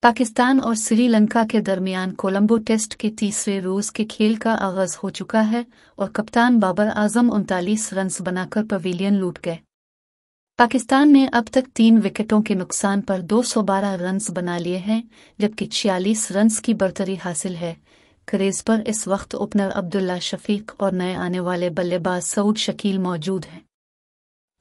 पाकिस्तान और श्रीलंका के दरमियान कोलंबो टेस्ट के तीसरे रोज के खेल का आगाज हो चुका है और कप्तान बाबर आजम 39 रन्स बनाकर पवेलियन लूट गए। पाकिस्तान ने अब तक 3 विकेटों के नुकसान पर 212 रन्स बना लिए हैं, जबकि 46 रन्स की बढ़तरी हासिल है। क्रीज पर इस वक्त ओपनर अब्दुल्ला शफीक और नए आने वाले बल्लेबाज सऊद शकील मौजूद हैं।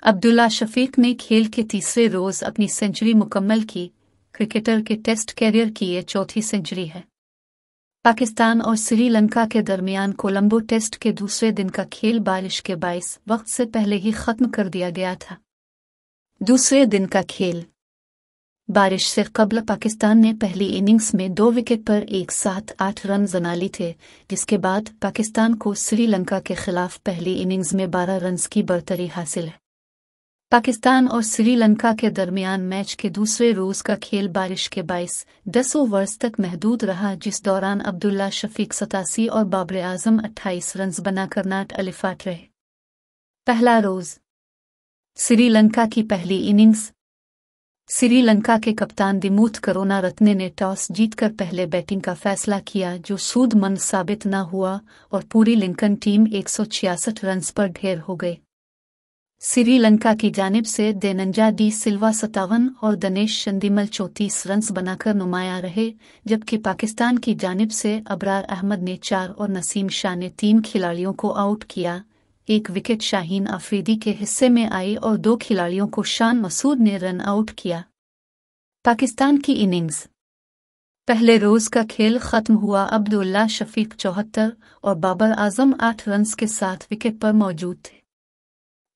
अब्दुल्ला शफीक ने खेल के तीसरे रोज अपनी सेंचुरी मुकम्मल की। क्रिकेटर के टेस्ट कैरियर की ये चौथी सेंचुरी है। पाकिस्तान और श्रीलंका के दरमियान कोलंबो टेस्ट के दूसरे दिन का खेल बारिश के बाइस वक्त से पहले ही खत्म कर दिया गया था। दूसरे दिन का खेल बारिश से कबल पाकिस्तान ने पहली इनिंग्स में 2 विकेट पर एक साथ 8 रन बना लिए थे, जिसके बाद पाकिस्तान को श्रीलंका के खिलाफ पहली इनिंग्स में 12 रन की बढ़तरी हासिल है। पाकिस्तान और श्रीलंका के दरमियान मैच के दूसरे रोज का खेल बारिश के बाइस 10 ओवर्स तक महदूद रहा, जिस दौरान अब्दुल्ला शफीक 87 और बाबर आजम 28 रन बनाकर नाट अलिफाट रहे। पहला रोज श्रीलंका की पहली इनिंग्स। श्रीलंका के कप्तान दिमूथ करुणारत्ने ने टॉस जीतकर पहले बैटिंग का फैसला किया, जो सूदमंद साबित न हुआ और पूरी लिंकन टीम 166 रन पर ढेर हो गई। श्रीलंका की जानिब से देनंजा डी सिल्वा 57 और दिनेश चंदीमल 34 रन बनाकर नुमाया रहे, जबकि पाकिस्तान की जानिब से अबरार अहमद ने 4 और नसीम शाह ने 3 खिलाड़ियों को आउट किया। 1 विकेट शाहीन अफरीदी के हिस्से में आई और 2 खिलाड़ियों को शान मसूद ने रन आउट किया। पाकिस्तान की इनिंग्स। पहले रोज का खेल खत्म हुआ अब्दुल्ला शफीक 74 और बाबर आजम 8 रन के साथ विकेट पर मौजूद थे।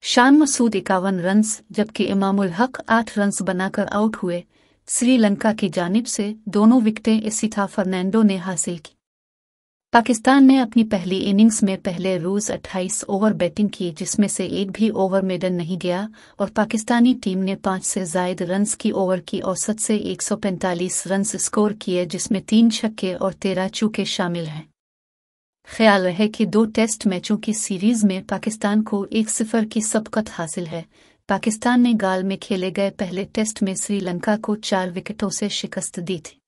शान मसूद 51 रन जबकि इमामुल हक 8 रन बनाकर आउट हुए। श्रीलंका की जानिब से दोनों विकेटें इसिथा फर्नांडो ने हासिल की। पाकिस्तान ने अपनी पहली इनिंग्स में पहले रोज 28 ओवर बैटिंग की, जिसमें से एक भी ओवर मेडन नहीं गया और पाकिस्तानी टीम ने 5 से ज़ायद रन्स की ओवर की औसत से 145 रन स्कोर किए, जिसमें 3 छक्के और 13 चौके शामिल हैं। ख्याल रहे कि 2 टेस्ट मैचों की सीरीज में पाकिस्तान को 1-0 की सबकत हासिल है। पाकिस्तान ने गाल में खेले गए पहले टेस्ट में श्रीलंका को 4 विकेटों से शिकस्त दी थी।